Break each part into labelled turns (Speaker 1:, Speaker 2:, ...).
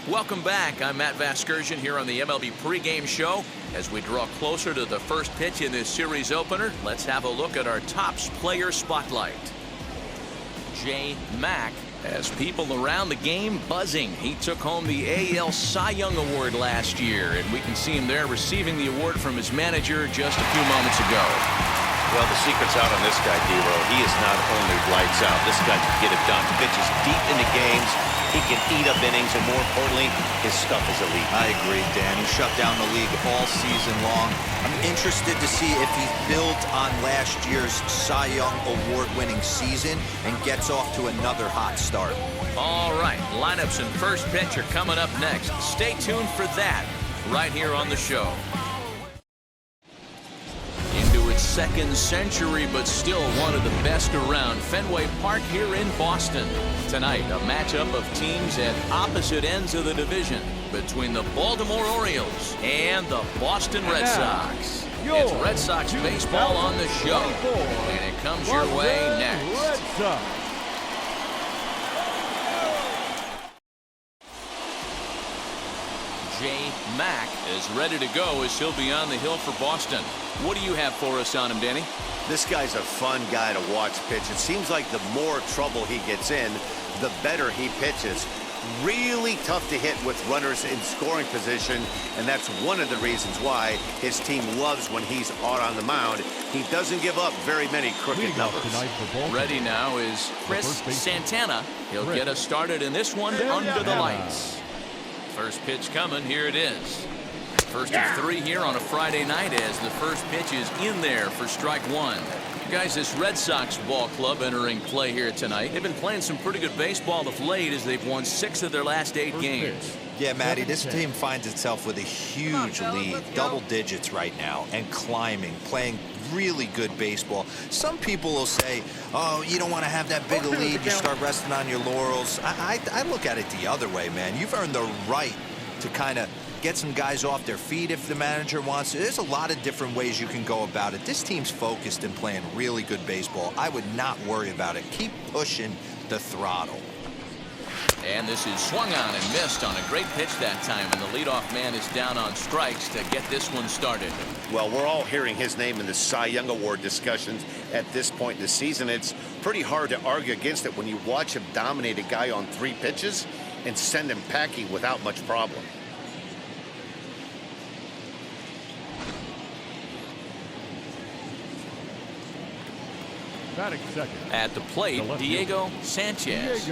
Speaker 1: Welcome back. I'm Matt Vasgersian here on the MLB pregame show. As we draw closer to the first pitch in this series opener, let's have a look at our Topps player spotlight. J. Mack has people around the game buzzing. He took home the AL Cy Young Award last year, and we can see him there receiving the award from his manager just a few moments ago.
Speaker 2: Well, the secret's out on this guy, D-Roll. He is not only lights out. This guy can get it done. Pitches deep into games. He can eat up innings, and more importantly, his stuff is elite.
Speaker 3: I agree, Dan. He shut down the league all season long. I'm interested to see if he builds on last year's Cy Young Award-winning season and gets off to another hot start.
Speaker 1: All right, lineups and first pitch are coming up next. Stay tuned for that right here on the show. Into its second century, but still one of the best around. Fenway Park here in Boston. Tonight, a matchup of teams at opposite ends of the division between the Baltimore Orioles and the Boston Red Sox. It's Red Sox baseball on the show, and it comes your way next. J. Mack is ready to go as he'll be on the hill for Boston. What do you have for us on him, Danny?
Speaker 2: This guy's a fun guy to watch pitch. It seems like the more trouble he gets in, the better he pitches. Really tough to hit with runners in scoring position, and that's one of the reasons why his team loves when he's out on the mound. He doesn't give up very many crooked numbers.
Speaker 1: Ready now is Chris Santana. He'll get us started in this one under the lights. First pitch coming. Here it is. First of three here on a Friday night as the first pitch is in there for strike one. Guys, this Red Sox ball club entering play here tonight. They've been playing some pretty good baseball of late as they've won 6 of their last 8 games.
Speaker 3: Yeah, Matty, this team finds itself with a huge lead, double digits right now, and climbing, playing really good baseball. Some people will say, oh, you don't want to have that big a lead, you start resting on your laurels. I look at it the other way, man. You've earned the right to kind of get some guys off their feet if the manager wants to. There's a lot of different ways you can go about it. This team's focused and playing really good baseball. I would not worry about it. Keep pushing the throttle.
Speaker 1: And this is swung on and missed on a great pitch that time, and the leadoff man is down on strikes to get this one started.
Speaker 2: Well, we're all hearing his name in the Cy Young Award discussions at this point in the season. It's pretty hard to argue against it when you watch him dominate a guy on 3 pitches and send him packing without much problem.
Speaker 1: At the plate, Diego Sanchez.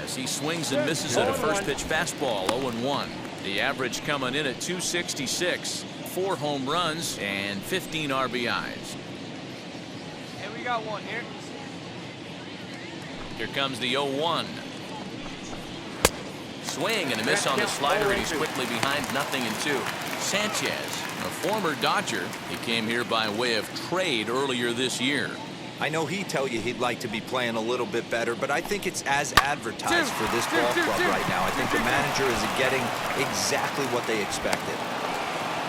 Speaker 1: As he swings and misses at a first pitch fastball, 0-1. The average coming in at 266, 4 home runs and 15 RBIs.
Speaker 4: Hey, we got one here.
Speaker 1: Here comes the 0-1. Swing and a miss on the slider, and he's quickly behind 0-2. Sanchez, a former Dodger, he came here by way of trade earlier this year.
Speaker 3: I know he'd tell you he'd like to be playing a little bit better, but I think it's as advertised for this ball club right now. I think the manager is getting exactly what they expected.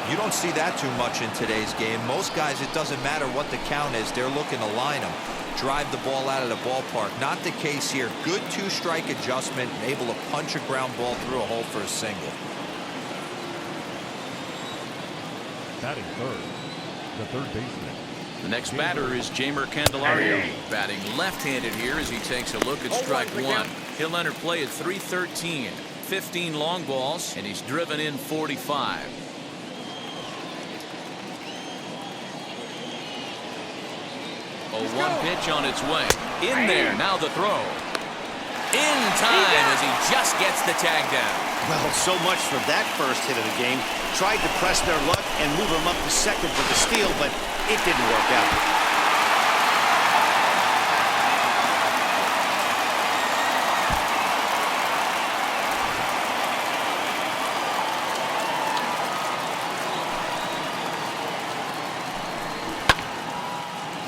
Speaker 3: You don't see that too much in today's game. Most guys, it doesn't matter what the count is. They're looking to line them, drive the ball out of the ballpark. Not the case here. Good 2-strike adjustment, able to punch a ground ball through a hole for a single.
Speaker 5: Batting third, the third baseman.
Speaker 1: The next batter is Jeimer Candelario, batting left-handed here as he takes a look at strike one. He'll enter play at 313, 15 long balls, and he's driven in 45. A 1 pitch on its way. In there, now the throw. In time as he just gets the tag down.
Speaker 2: Well, so much for that first hit of the game. Tried to press their luck and move him up to second for the steal, but it didn't work out.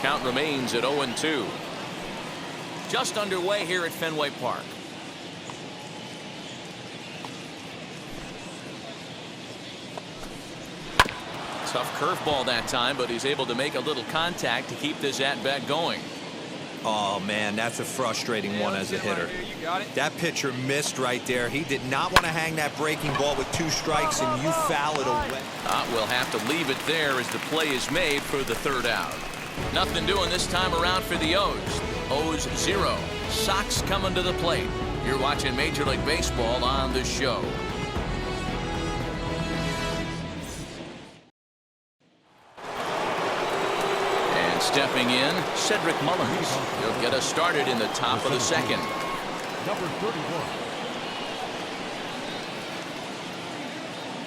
Speaker 1: Count remains at 0-2. Just underway here at Fenway Park. Tough curveball that time, but he's able to make a little contact to keep this at-bat going.
Speaker 3: Oh, man, that's a frustrating one as a hitter.
Speaker 4: Right here. You got it.
Speaker 3: That pitcher missed right there. He did not want to hang that breaking ball with 2 strikes, and you foul it away.
Speaker 1: We'll have to leave it there as the play is made for the 3rd out. Nothing doing this time around for the O's. O's 0. Sox coming to the plate. You're watching Major League Baseball on The Show. And stepping in, Cedric Mullins. He'll get us started in the top of the 2nd.
Speaker 5: Number 31.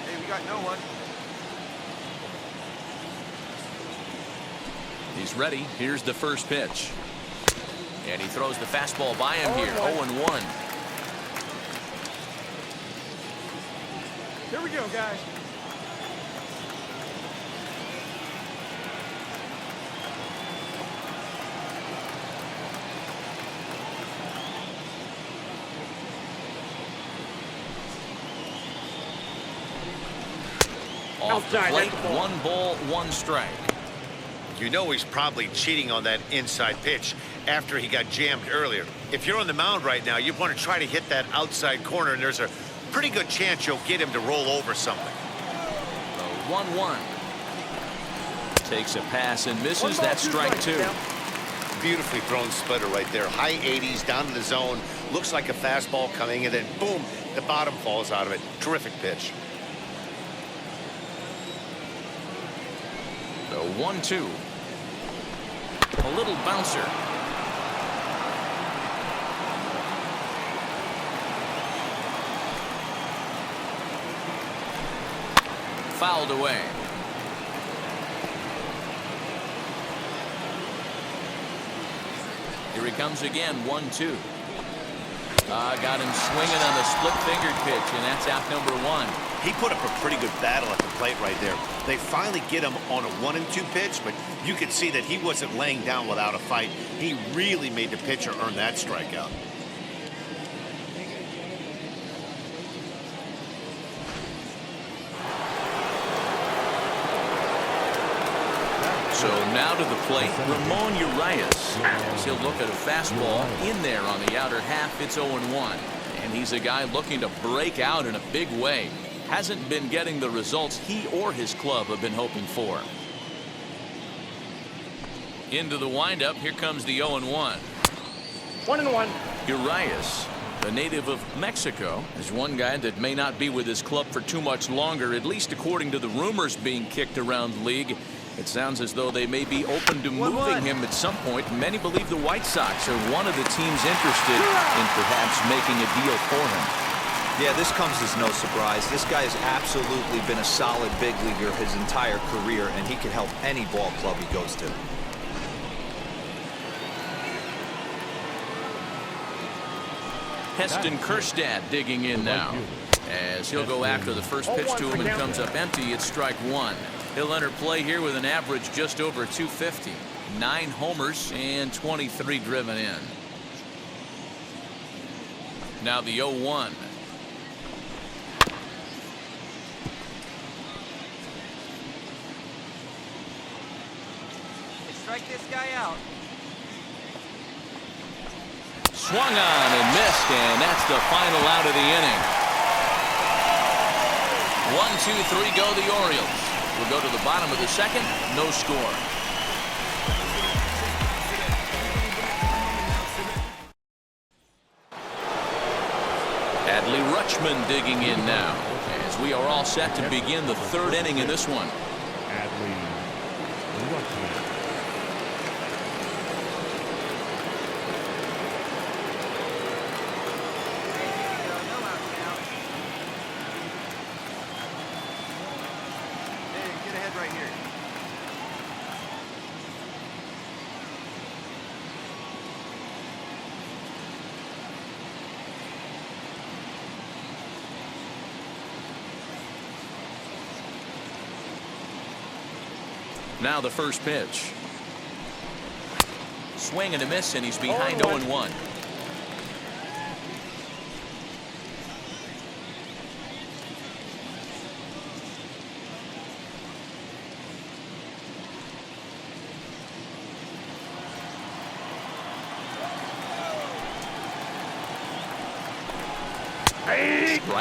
Speaker 4: Hey, we got no one.
Speaker 1: He's ready. Here's the first pitch. And he throws the fastball by him here. 0-1.
Speaker 4: Here we go, guys.
Speaker 1: Off the plate, 1 ball, 1 strike.
Speaker 2: You know he's probably cheating on that inside pitch after he got jammed earlier. If you're on the mound right now, you want to try to hit that outside corner, and there's a pretty good chance you'll get him to roll over something.
Speaker 1: 1-1. Takes a pass and misses. That strike 2.
Speaker 2: Beautifully thrown splitter right there. High 80s down to the zone. Looks like a fastball coming, and then boom, the bottom falls out of it. Terrific pitch.
Speaker 1: The 1-2. A little bouncer. Fouled away. Here he comes again, 1-2. Got him swinging on the split-fingered pitch, and that's out number 1.
Speaker 2: He put up a pretty good battle at the plate right there. They finally get him on a 1-2 pitch, but you could see that he wasn't laying down without a fight. He really made the pitcher earn that strikeout.
Speaker 1: So now to the plate, Ramon Urias. As he'll look at a fastball in there on the outer half. It's 0-1. And he's a guy looking to break out in a big way. Hasn't been getting the results he or his club have been hoping for. Into the windup. Here comes the 0-1.
Speaker 4: 1-1.
Speaker 1: Urias, the native of Mexico, is one guy that may not be with his club for too much longer, at least according to the rumors being kicked around the league. It sounds as though they may be open to moving him at some point. Many believe the White Sox are one of the teams interested in perhaps making a deal for him.
Speaker 3: Yeah, this comes as no surprise. This guy has absolutely been a solid big leaguer his entire career, and he can help any ball club he goes to.
Speaker 1: Heston Kjerstad digging in now. As he'll go after the first pitch to him and comes up empty. It's strike 1. He'll enter play here with an average just over 250. 9 homers and 23 driven in. Now the 0-1.
Speaker 4: Strike this guy out.
Speaker 1: Swung on and missed, and that's the final out of the inning. 1, 2, 3 go the Orioles. We'll go to the bottom of the 2nd. No score. Adley Rutschman digging in now, as we are all set to begin the 3rd inning in this one.
Speaker 5: Adley Rutschman.
Speaker 1: Now the first pitch. Swing and a miss, and he's behind 0-1.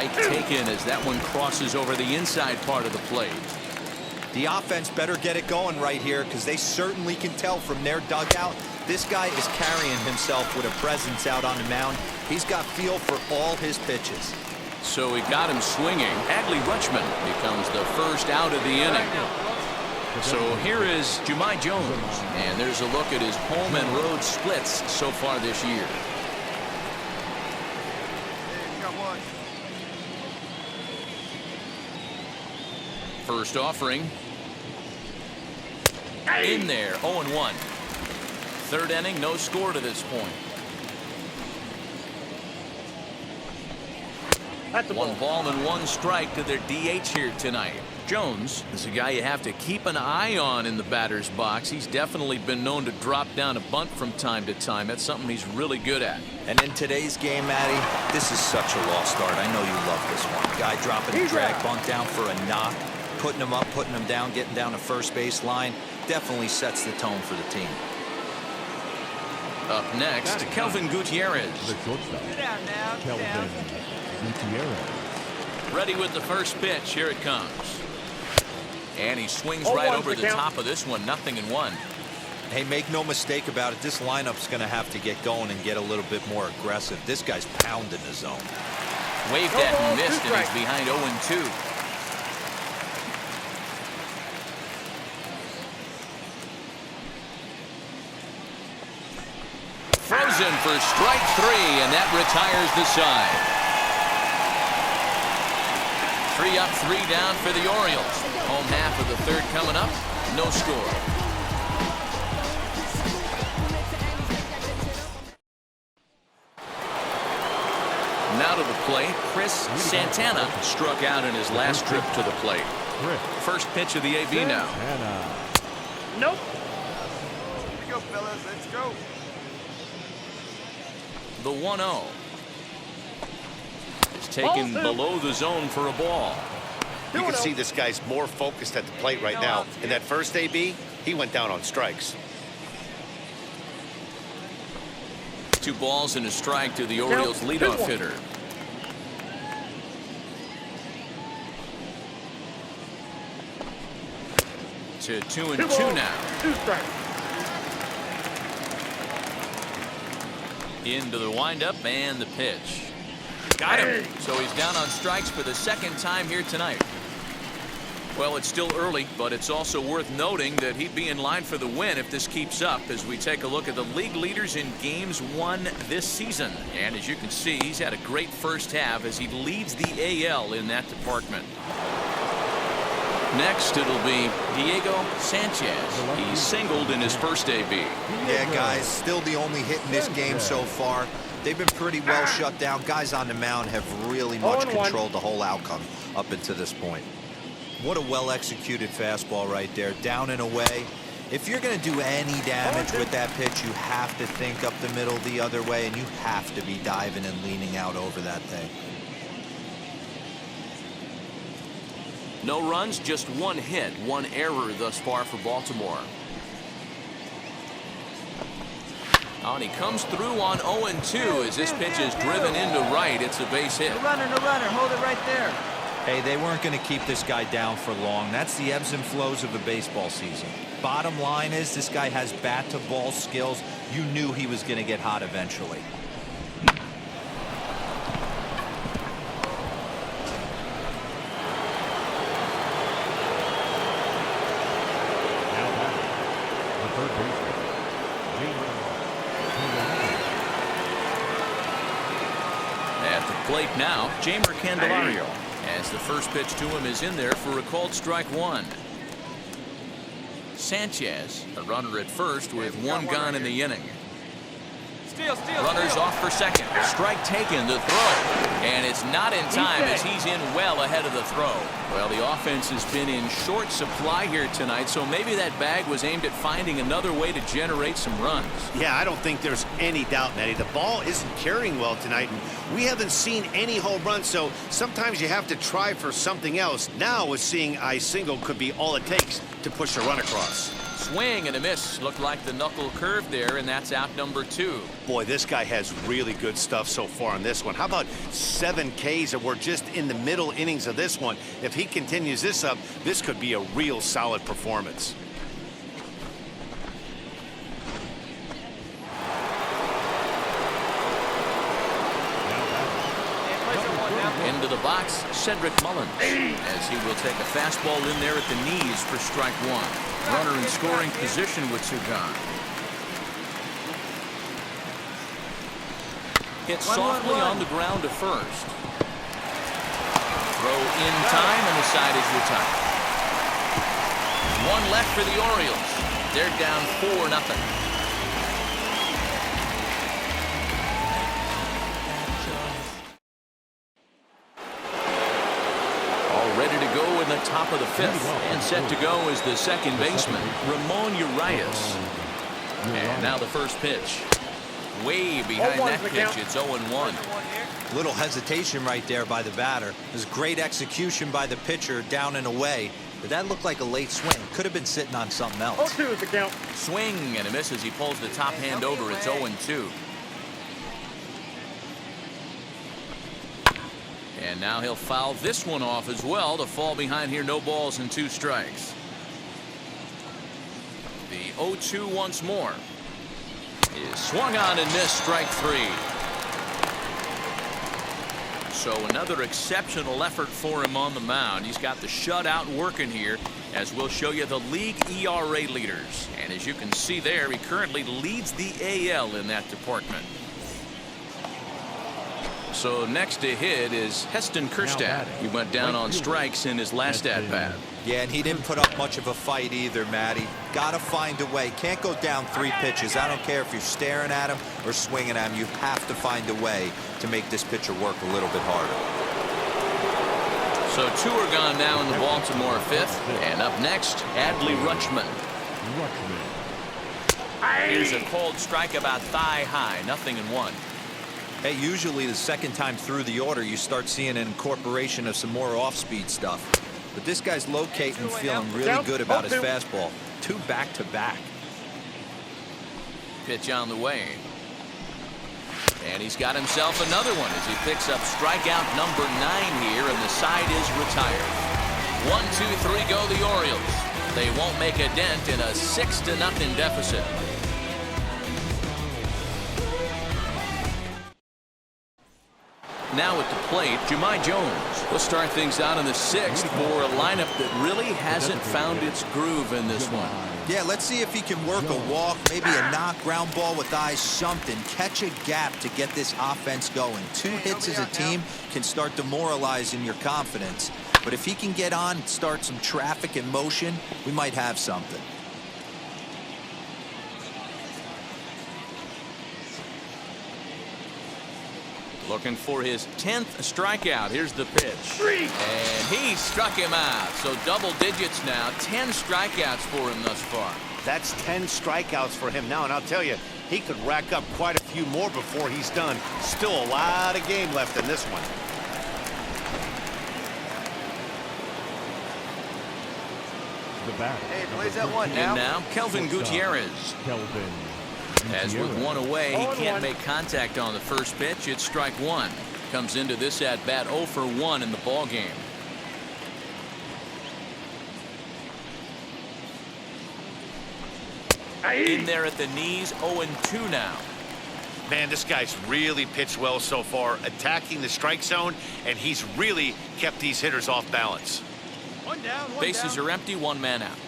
Speaker 1: Strike taken as that one crosses over the inside part of the plate.
Speaker 3: The offense better get it going right here because they certainly can tell from their dugout. This guy is carrying himself with a presence out on the mound. He's got feel for all his pitches.
Speaker 1: So he got him swinging. Adley Rutschman becomes the first out of the inning. So here is Jahmai Jones, and there's a look at his home and road splits so far this year. First offering. In there, 0-1. Third inning, no score to this point. One ball and one strike to their DH here tonight. Jones is a guy you have to keep an eye on in the batter's box. He's definitely been known to drop down a bunt from time to time. That's something he's really good at.
Speaker 3: And in today's game, Matty, this is such a lost start. I know you love this one. Guy dropping a drag bunt down for a knock, putting him up, putting him down, getting down to first base line. Definitely sets the tone for the team.
Speaker 1: Up next, Kelvin Gutierrez.
Speaker 5: The shortstop,
Speaker 4: Sit down now. Sit
Speaker 5: Kelvin
Speaker 4: down.
Speaker 5: Gutierrez.
Speaker 1: Ready with the first pitch. Here it comes. And he swings right over the top of this one. 0-1.
Speaker 3: Hey, make no mistake about it. This lineup's going to have to get going and get a little bit more aggressive. This guy's pounding the zone.
Speaker 1: Waved at and missed, and he's behind 0-2. Frozen for strike 3, and that retires the side. 3 up, 3 down for the Orioles. Home half of the third coming up. No score. Now to the plate, Chris Santana struck out in his last trip to the plate. First pitch of the AB now.
Speaker 4: Nope. Here we go, fellas. Let's go.
Speaker 1: The 1-0 is taken below the zone for a ball.
Speaker 2: You can see this guy's more focused at the plate right now. In that first AB, he went down on strikes.
Speaker 1: 2 balls and a strike to the Orioles leadoff hitter. To 2-2 now.
Speaker 4: 2 strikes.
Speaker 1: Into the windup and the pitch. Got him. So he's down on strikes for the second time here tonight. Well, it's still early, but it's also worth noting that he'd be in line for the win if this keeps up as we take a look at the league leaders in games won this season. And as you can see, he's had a great first half as he leads the AL in that department. Next, it'll be Diego Sanchez. He singled in his first AB.
Speaker 3: Yeah, guys, still the only hit in this game so far. They've been pretty well shut down. Guys on the mound have really much controlled the whole outcome up until this point. What a well-executed fastball right there, down and away. If you're going to do any damage with that pitch, you have to think up the middle the other way, and you have to be diving and leaning out over that thing.
Speaker 1: No runs, just 1 hit, 1 error thus far for Baltimore. Oh, and he comes through on 0-2 as this pitch is driven into right. It's a base hit.
Speaker 4: No runner, no runner. Hold it right there.
Speaker 3: Hey, they weren't going to keep this guy down for long. That's the ebbs and flows of a baseball season. Bottom line is this guy has bat-to-ball skills. You knew he was going to get hot eventually.
Speaker 1: At the plate now, Jeimer Candelario. As the first pitch to him is in there for a called strike 1. Sanchez, a runner at first with 1 gone in the inning. Runners off for second. Strike taken, the throw. And it's not in time as he's in well ahead of the throw. Well, the offense has been in short supply here tonight, so maybe that bag was aimed at finding another way to generate some runs.
Speaker 2: Yeah, I don't think there's any doubt, Nettie. The ball isn't carrying well tonight, and we haven't seen any home runs, so sometimes you have to try for something else. Now, with seeing I single could be all it takes to push a run across.
Speaker 1: Swing and a miss. Looked like the knuckle curve there, and that's out number 2.
Speaker 2: Boy, this guy has really good stuff so far on this one. How about 7 Ks, and we're just in the middle innings of this one. If he continues this up, this could be a real solid performance.
Speaker 1: Into the box, Cedric Mullins, as he will take a fastball in there at the knees for strike 1. Runner in scoring position with 2 gone. Hit softly on the ground to first. Throw in time, and the side is retired. 1 left for the Orioles. They're down 4-0. Ready to go in the top of the 5th, and set to go is the second baseman, Ramon Urias. And now the first pitch. Way behind that pitch, it's 0-1.
Speaker 3: Little hesitation right there by the batter. It was great execution by the pitcher down and away, but that looked like a late swing. Could have been sitting on something else.
Speaker 4: 0-2 is the count.
Speaker 1: Swing and a miss as he pulls the top hand over. It's 0-2. And now he'll foul this one off as well to fall behind here. No balls and 2 strikes. The 0-2 once more is swung on and missed. Strike 3. So another exceptional effort for him on the mound. He's got the shutout working here, as we'll show you the league ERA leaders. And as you can see there, he currently leads the AL in that department. So next to hit is Heston Kjerstad. He went down on strikes in his last at-bat.
Speaker 3: Yeah, and he didn't put up much of a fight either, Matty. Got to find a way. Can't go down 3 pitches. I don't care if you're staring at him or swinging at him. You have to find a way to make this pitcher work a little bit harder.
Speaker 1: So 2 are gone now in the Baltimore 5th. And up next, Adley Rutschman. Here's a cold strike about thigh high. 0-1.
Speaker 3: Hey, usually the second time through the order, you start seeing an incorporation of some more off-speed stuff. But this guy's locating and feeling really good about his fastball. 2 back-to-back.
Speaker 1: Pitch on the way. And he's got himself another one as he picks up strikeout number 9 here, and the side is retired. 1-2-3 go the Orioles. They won't make a dent in a 6-0 deficit. Now at the plate, Jahmai Jones. We'll start things out in the 6th for a lineup that really hasn't found its groove in this one.
Speaker 3: Yeah, let's see if he can work a walk, maybe a knock, ground ball with eyes, something. Catch a gap to get this offense going. 2 hits as a team can start demoralizing your confidence. But if he can get on and start some traffic in motion, we might have something.
Speaker 1: Looking for his 10th strikeout. Here's the pitch. And he struck him out. So double digits now. 10 strikeouts for him thus far.
Speaker 2: That's 10 strikeouts for him now, and I'll tell you, he could rack up quite a few more before he's done. Still a lot of game left in this one.
Speaker 5: The back.
Speaker 4: Hey, plays that one now.
Speaker 1: And now Kelvin Gutierrez.
Speaker 5: Kelvin.
Speaker 1: As with 1 away, he can't make contact on the first pitch. It's strike 1. Comes into this at bat 0 for 1 in the ball game. In there at the knees, 0-2 now.
Speaker 2: Man, this guy's really pitched well so far, attacking the strike zone, and he's really kept these hitters off balance.
Speaker 4: One down, one
Speaker 1: Bases
Speaker 4: down.
Speaker 1: are empty, 1 man out.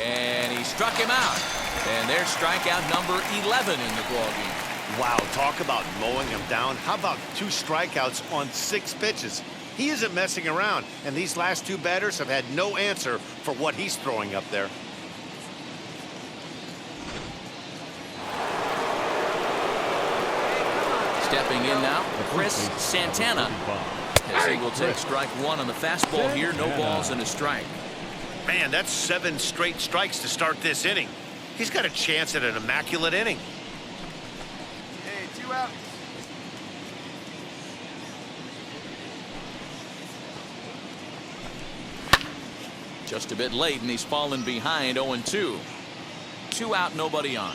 Speaker 1: And he struck him out. And there's strikeout number 11 in the ballgame.
Speaker 2: Wow, talk about mowing him down. How about 2 strikeouts on 6 pitches? He isn't messing around, and these last 2 batters have had no answer for what he's throwing up there.
Speaker 1: Stepping in now, Chris Santana, as he will take strike 1 on the fastball here. No balls and a strike.
Speaker 2: Man, that's 7 straight strikes to start this inning. He's got a chance at an immaculate inning.
Speaker 4: Hey, 2 outs.
Speaker 1: Just a bit late, and he's fallen behind 0-2. 2 out, nobody on.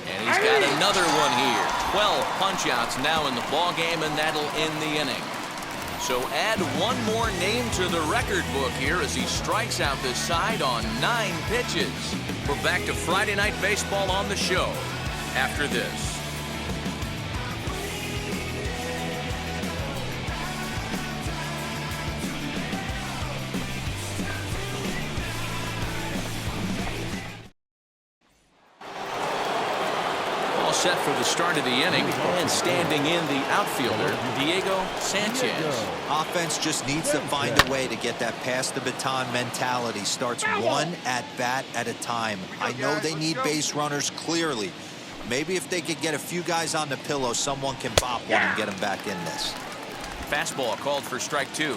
Speaker 1: And he's got another one here. 12 punch-outs now in the ball game, and that'll end the inning. So add one more name to the record book here as he strikes out this side on 9 pitches. We're back to Friday Night Baseball on the show after this. Set for the start of the inning, and standing in the outfielder, Diego Sanchez.
Speaker 3: Offense just needs to find a way to get that pass the baton mentality. Starts one at bat at a time. I know they need base runners clearly. Maybe if they could get a few guys on the pillow, someone can bop one and get them back in this.
Speaker 1: Fastball called for strike 2.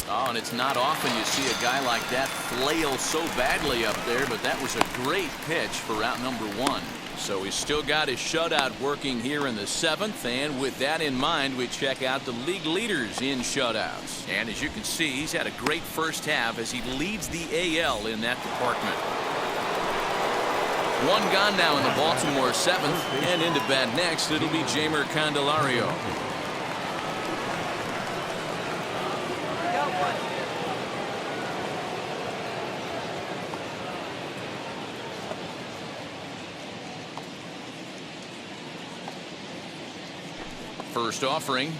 Speaker 1: Oh, and it's not often you see a guy like that flail so badly up there, but that was a great pitch for out number 1. So he's still got his shutout working here in the 7th, and with that in mind, we check out the league leaders in shutouts. And as you can see, he's had a great first half as he leads the AL in that department. 1 gone now in the Baltimore 7th, and into bat next, it'll be Jeimer Candelario. First offering.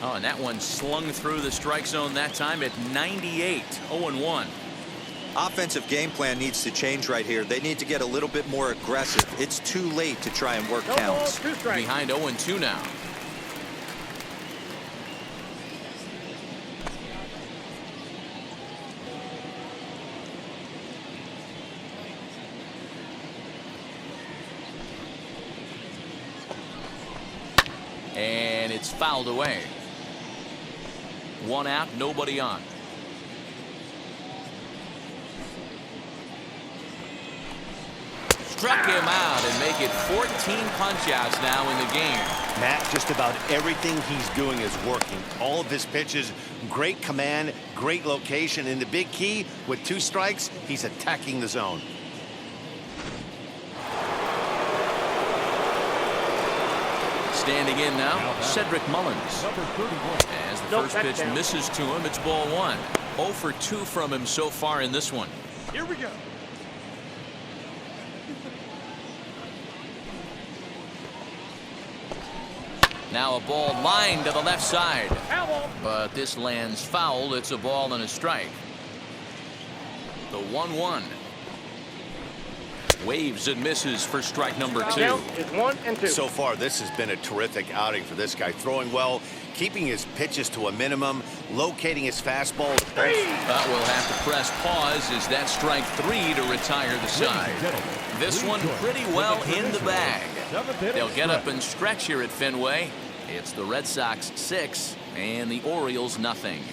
Speaker 1: Oh, and that one slung through the strike zone that time at 98. 0-1.
Speaker 3: Offensive game plan needs to change right here. They need to get a little bit more aggressive. It's too late to try and work counts.
Speaker 1: Behind 0-2 now. And it's fouled away. 1 out, nobody on. Struck him out and make it 14 punch-outs now in the game.
Speaker 2: Matt, just about everything he's doing is working. All of his pitches, great command, great location, and the big key, with 2 strikes, he's attacking the zone.
Speaker 1: Standing in now, Cedric Mullins. As the first pitch misses to him, it's ball 1. 0 for 2 from him so far in this one.
Speaker 4: Here we go.
Speaker 1: Now a ball lined to the left side. But this lands foul. It's a ball and a strike. The 1-1. Waves and misses for strike number 2.
Speaker 4: Is 1 and 2.
Speaker 2: So far, this has been a terrific outing for this guy. Throwing well, keeping his pitches to a minimum, locating his fastball.
Speaker 1: But we'll have to press pause as that strike 3 to retire the side. This one pretty well in the bag. They'll get up and stretch here at Fenway. It's the Red Sox 6 and the Orioles nothing.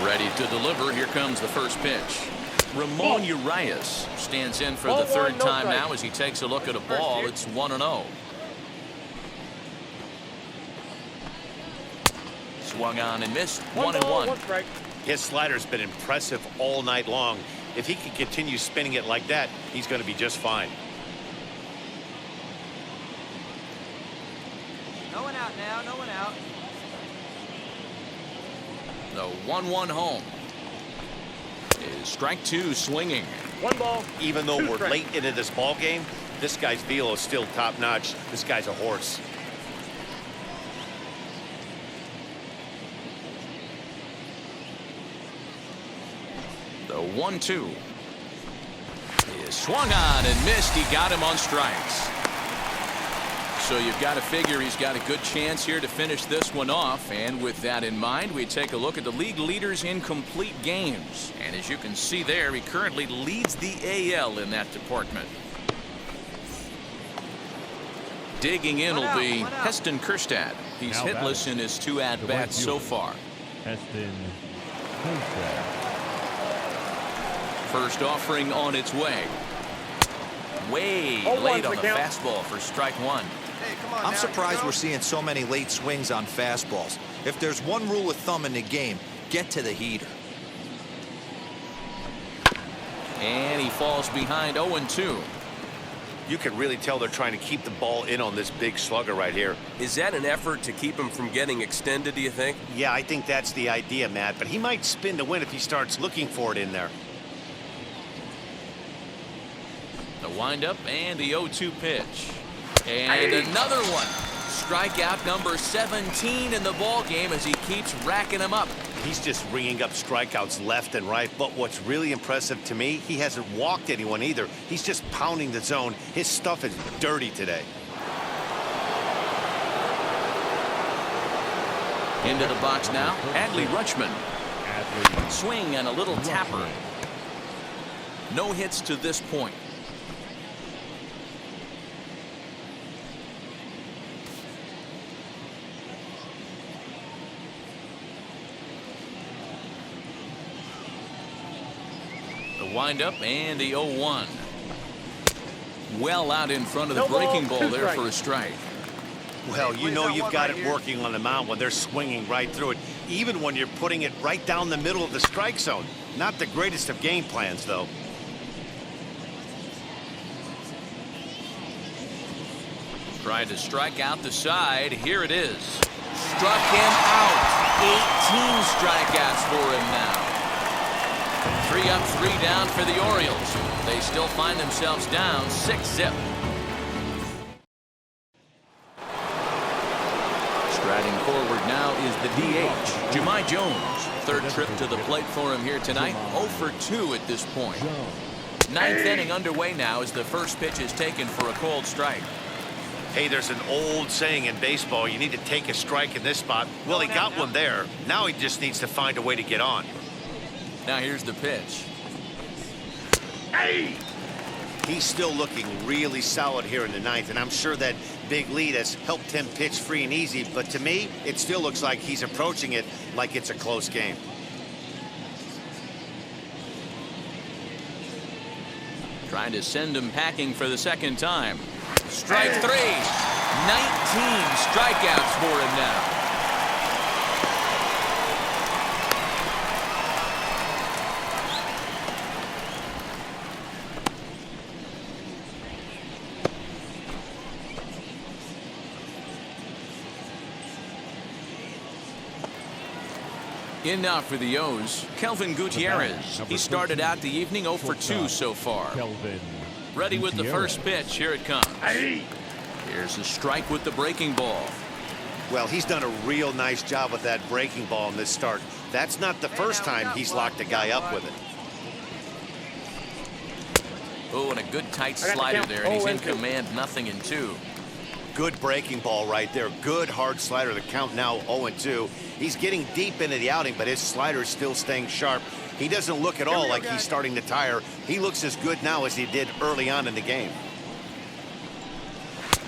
Speaker 1: Ready to deliver. Here comes the first pitch. Ramon Urias stands in for the 3rd time now as he takes a look at a ball. It's 1-0. Swung on and missed. 1-1.
Speaker 2: His slider's been impressive all night long. If he can continue spinning it like that, he's going to be just fine.
Speaker 6: No one out now. No one out.
Speaker 1: The 1-1 home. Is strike 2 swinging.
Speaker 4: 1 ball.
Speaker 2: Even though we're late into this ball game, this guy's velo is still top notch. This guy's a horse.
Speaker 1: The 1-2 is swung on and missed. He got him on strikes. So you've got to figure he's got a good chance here to finish this one off. And with that in mind, we take a look at the league leaders in complete games. And as you can see there, he currently leads the AL in that department. Digging in will be
Speaker 6: One out.
Speaker 1: Heston Kjerstad. He's
Speaker 5: Now
Speaker 1: hitless
Speaker 5: batting.
Speaker 1: in his 2
Speaker 5: The
Speaker 1: at-bats
Speaker 5: right
Speaker 1: so
Speaker 5: fielder.
Speaker 1: far.
Speaker 5: Heston Kjerstad.
Speaker 1: First offering on its way. Way
Speaker 4: Oh,
Speaker 1: late on
Speaker 4: one
Speaker 1: the
Speaker 4: for count.
Speaker 1: fastball for strike 1.
Speaker 4: Hey, come on
Speaker 3: I'm
Speaker 4: now,
Speaker 3: surprised
Speaker 4: you
Speaker 3: we're
Speaker 4: know.
Speaker 3: seeing so many late swings on fastballs. If there's one rule of thumb in the game, get to the heater.
Speaker 1: And he falls behind 0-2.
Speaker 2: You can really tell they're trying to keep the ball in on this big slugger right here.
Speaker 7: Is that an effort to keep him from getting extended, do you think?
Speaker 2: Yeah, I think that's the idea, Matt, but he might spin to win if he starts looking for it in there.
Speaker 1: The windup and the 0-2 pitch. And another one. Strikeout number 17 in the ball game as he keeps racking them up.
Speaker 2: He's just ringing up strikeouts left and right, but what's really impressive to me, he hasn't walked anyone either. He's just pounding the zone. His stuff is dirty today.
Speaker 1: Into the box now, Adley Rutschman.
Speaker 5: Adley
Speaker 1: Swing and a little tapper. No hits to this point. The windup and the 0-1. Well out in front of the
Speaker 4: No ball,
Speaker 1: breaking ball
Speaker 4: 2
Speaker 1: there for a strike.
Speaker 2: Well, you know you've got it
Speaker 4: here.
Speaker 2: working on the mound when they're swinging right through it, even when you're putting it right down the middle of the strike zone. Not the greatest of game plans, though.
Speaker 1: Tried to strike out the side. Here it is. Struck him out. 18 strikeouts for him now. 3 up, 3 down for the Orioles. They still find themselves down 6-0. Striding forward now is the DH, Jahmai Jones. Third trip to the plate for him here tonight. 0 for 2 at this point. Ninth inning underway now as the first pitch is taken for a cold strike.
Speaker 2: Hey, there's an old saying in baseball, you need to take a strike in this spot. Well, he got one there. Now he just needs to find a way to get on.
Speaker 1: Now here's the pitch.
Speaker 2: Hey! He's still looking really solid here in the ninth, and I'm sure that big lead has helped him pitch free and easy, but to me, it still looks like he's approaching it like it's a close game.
Speaker 1: Trying to send him packing for the second time. Strike 3. 19 strikeouts for him now. In now for the O's, Kelvin Gutierrez. He started out the evening 0 for 2 so far.
Speaker 5: Kelvin
Speaker 1: Ready with the
Speaker 5: Gutierrez.
Speaker 1: first pitch. Here it comes. Here's a strike with the breaking ball.
Speaker 2: Well, he's done a real nice job with that breaking ball in this start. That's not the first time he's locked a guy up with it.
Speaker 1: Oh, and a good tight
Speaker 4: I got the
Speaker 1: slider
Speaker 4: count.
Speaker 1: there, and he's in
Speaker 4: 0-2.
Speaker 1: command, 0-2.
Speaker 2: Good breaking ball right there. Good hard slider. The count now 0-2. He's getting deep into the outing, but his slider is still staying sharp. He doesn't look at all like he's starting to tire. He looks as good now as he did early on in the game.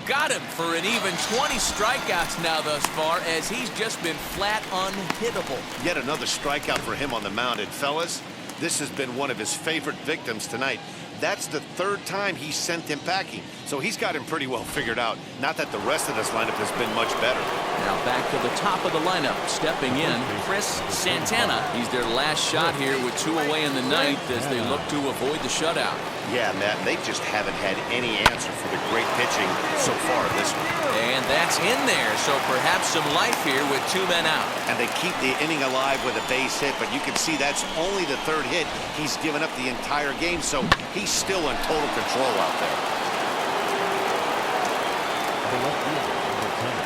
Speaker 1: Got him for an even 20 strikeouts now thus far, as he's just been flat unhittable.
Speaker 2: Yet another strikeout for him on the mound. And fellas, this has been one of his favorite victims tonight. That's the third time he sent him packing. So he's got him pretty well figured out. Not that the rest of this lineup has been much better.
Speaker 1: Now back to the top of the lineup, stepping in, Chris Santana. He's their last shot here with 2 away in the ninth as they look to avoid the shutout.
Speaker 2: Yeah, Matt, they just haven't had any answer for the great pitching so far this one.
Speaker 1: And that's in there, so perhaps some life here with 2 men out.
Speaker 2: And they keep the inning alive with a base hit, but you can see that's only the third hit. He's given up the entire game, so he's still in total control out there.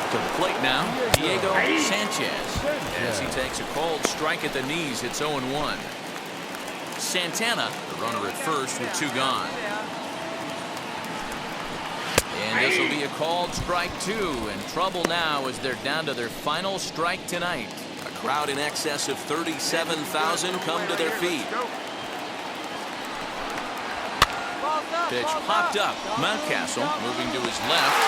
Speaker 1: To the plate now, Diego Sanchez. As he takes a cold strike at the knees, it's 0-1. Santana, the runner at first with 2 gone. And this will be a called strike 2, and trouble now as they're down to their final strike tonight. A crowd in excess of 37,000 come to their feet.
Speaker 6: Ball's up.
Speaker 1: Pitch popped up. Mountcastle moving to his left.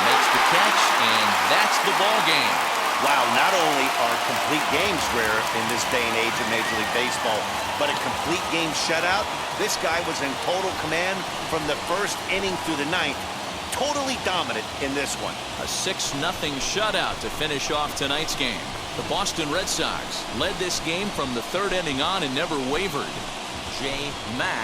Speaker 1: Makes the catch, and that's the ball game.
Speaker 2: Wow, not only are complete games rare in this day and age of Major League Baseball, but a complete game shutout. This guy was in total command from the first inning through the ninth. Totally dominant in this one.
Speaker 1: A 6-0 shutout to finish off tonight's game. The Boston Red Sox led this game from the third inning on and never wavered. Jay Mack